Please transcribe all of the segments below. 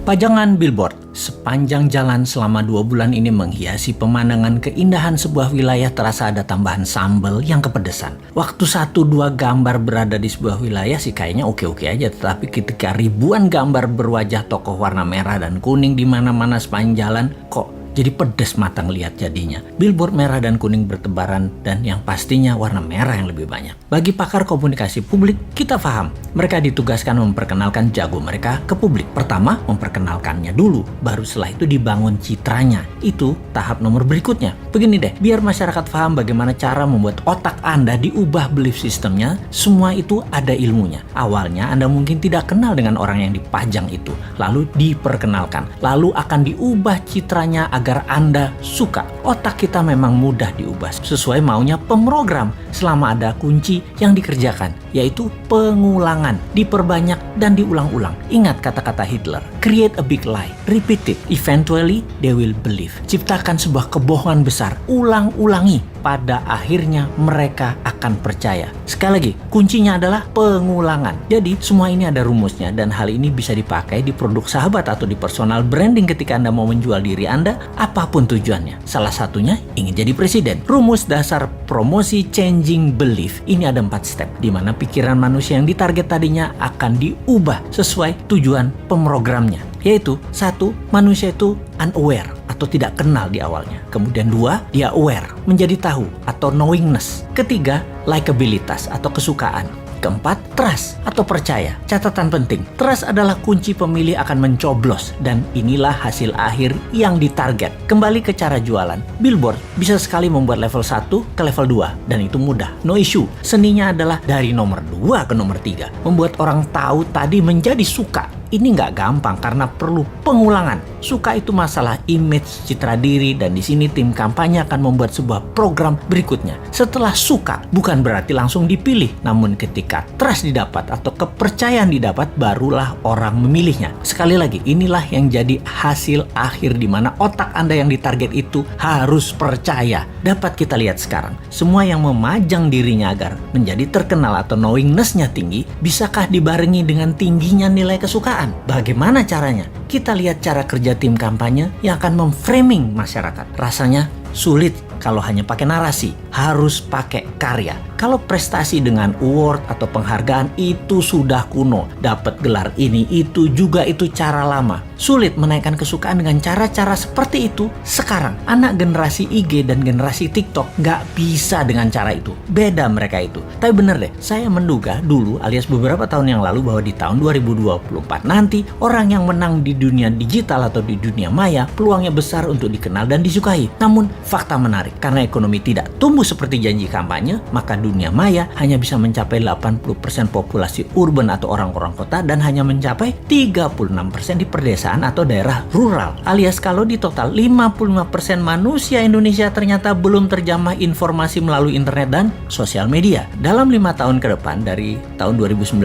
Pajangan billboard sepanjang jalan selama 2 bulan ini menghiasi pemandangan keindahan sebuah wilayah. Terasa ada tambahan sambal yang kepedesan. Waktu 1-2 gambar berada di sebuah wilayah sih kayaknya oke-oke aja. Tetapi ketika ribuan gambar berwajah tokoh warna merah dan kuning di mana-mana sepanjang jalan, kok jadi pedes mata ngelihat jadinya. Billboard merah dan kuning bertebaran dan yang pastinya warna merah yang lebih banyak. Bagi pakar komunikasi publik, kita paham mereka ditugaskan memperkenalkan jago mereka ke publik. Pertama, memperkenalkannya dulu, baru setelah itu dibangun citranya. Itu tahap nomor berikutnya. Begini deh, biar masyarakat paham bagaimana cara membuat otak Anda diubah belief systemnya, semua itu ada ilmunya. Awalnya Anda mungkin tidak kenal dengan orang yang dipajang itu, lalu diperkenalkan, lalu akan diubah citranya agar Anda suka. Otak kita memang mudah diubah sesuai maunya pemrogram selama ada kunci yang dikerjakan, yaitu pengulangan, diperbanyak dan diulang-ulang. Ingat kata-kata Hitler, create a big lie, repeat it, eventually they will believe. Ciptakan sebuah kebohongan besar, ulang-ulangi, pada akhirnya mereka akan percaya. Sekali lagi, kuncinya adalah pengulangan. Jadi semua ini ada rumusnya dan hal ini bisa dipakai di produk sahabat atau di personal branding ketika Anda mau menjual diri Anda, apapun tujuannya. Salah satunya ingin jadi presiden. Rumus dasar promosi changing belief ini ada 4 step, di mana pikiran manusia yang ditarget tadinya akan diubah sesuai tujuan pemrogramnya. Yaitu 1, manusia itu unaware atau tidak kenal di awalnya. Kemudian 2, dia aware, menjadi tahu atau knowingness. Ketiga, likabilitas atau kesukaan. Keempat, trust atau percaya. Catatan penting, trust adalah kunci pemilih akan mencoblos dan inilah hasil akhir yang ditarget. Kembali ke cara jualan, billboard bisa sekali membuat level 1 ke level 2 dan itu mudah, no issue. Seninya adalah dari nomor 2 ke nomor 3. Membuat orang tahu tadi menjadi suka. Ini nggak gampang karena perlu pengulangan. Suka itu masalah image, citra diri, dan di sini tim kampanye akan membuat sebuah program berikutnya. Setelah suka, bukan berarti langsung dipilih, namun ketika trust didapat atau kepercayaan didapat, barulah orang memilihnya. Sekali lagi, inilah yang jadi hasil akhir di mana otak Anda yang ditarget itu harus percaya. Dapat kita lihat sekarang, semua yang memajang dirinya agar menjadi terkenal atau knowingness-nya tinggi, bisakah dibarengi dengan tingginya nilai kesukaan? Bagaimana caranya? Kita lihat cara kerja tim kampanye yang akan memframing masyarakat. Rasanya sulit kalau hanya pakai narasi, harus pakai karya. Kalau prestasi dengan award atau penghargaan itu sudah kuno, dapat gelar ini itu juga itu cara lama. Sulit menaikkan kesukaan dengan cara-cara seperti itu sekarang. Anak generasi IG dan generasi TikTok nggak bisa dengan cara itu. Beda mereka itu. Tapi bener deh, saya menduga dulu alias beberapa tahun yang lalu bahwa di tahun 2024 nanti orang yang menang di dunia digital atau di dunia maya peluangnya besar untuk dikenal dan disukai. Namun fakta menarik, karena ekonomi tidak tumbuh seperti janji kampanye, maka dunia maya hanya bisa mencapai 80% populasi urban atau orang-orang kota dan hanya mencapai 36% di pedesaan atau daerah rural. Alias kalau di total 55% manusia Indonesia ternyata belum terjamah informasi melalui internet dan sosial media. Dalam 5 tahun ke depan dari tahun 2019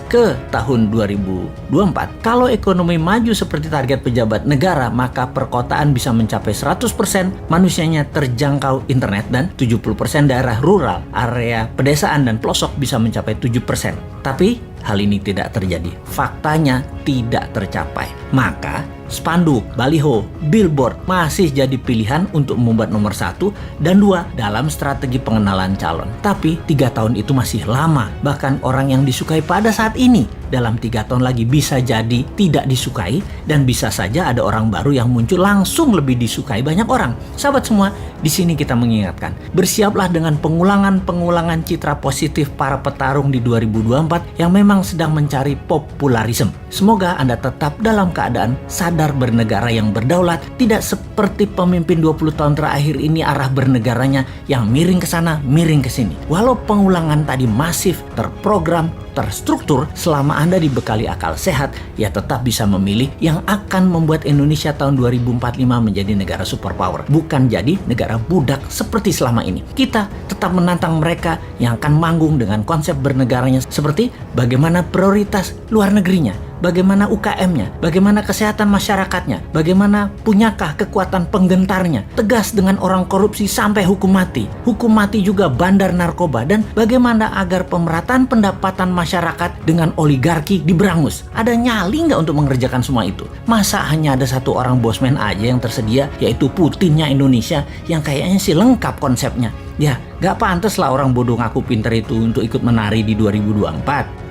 ke tahun 2024, kalau ekonomi maju seperti target pejabat negara, maka perkotaan bisa mencapai 100% manusianya terjangkau internet dan 70% daerah rural, area pedesaan dan pelosok bisa mencapai 7%. Tapi hal ini tidak terjadi. Faktanya tidak tercapai. Maka spanduk, baliho, billboard masih jadi pilihan untuk membuat nomor 1 dan 2 dalam strategi pengenalan calon. Tapi 3 tahun itu masih lama. Bahkan orang yang disukai pada saat ini dalam 3 tahun lagi bisa jadi tidak disukai dan bisa saja ada orang baru yang muncul langsung lebih disukai banyak orang. Sahabat semua, di sini kita mengingatkan, bersiaplah dengan pengulangan citra positif para petarung di 2024 yang memang sedang mencari popularisme. Semoga Anda tetap dalam keadaan sadar bernegara yang berdaulat, tidak seperti pemimpin 20 tahun terakhir ini arah bernegaranya yang miring ke sana, miring ke sini. Walau pengulangan tadi masif, terprogram, terstruktur, selama Anda dibekali akal sehat, ya tetap bisa memilih yang akan membuat Indonesia tahun 2045 menjadi negara superpower, bukan jadi negara budak seperti selama ini. Kita tetap menantang mereka yang akan manggung dengan konsep bernegaranya seperti bagaimana prioritas luar negerinya. bagaimana UKM-nya, bagaimana kesehatan masyarakatnya, bagaimana punyakah kekuatan penggentarnya, tegas dengan orang korupsi sampai hukum mati juga bandar narkoba, dan bagaimana agar pemerataan pendapatan masyarakat dengan oligarki diberangus. Ada nyali nggak untuk mengerjakan semua itu? Masa hanya ada satu orang bosman aja yang tersedia, yaitu Putinnya Indonesia, yang kayaknya sih lengkap konsepnya. Ya, gak pantas lah orang bodoh ngaku pinter itu untuk ikut menari di 2024.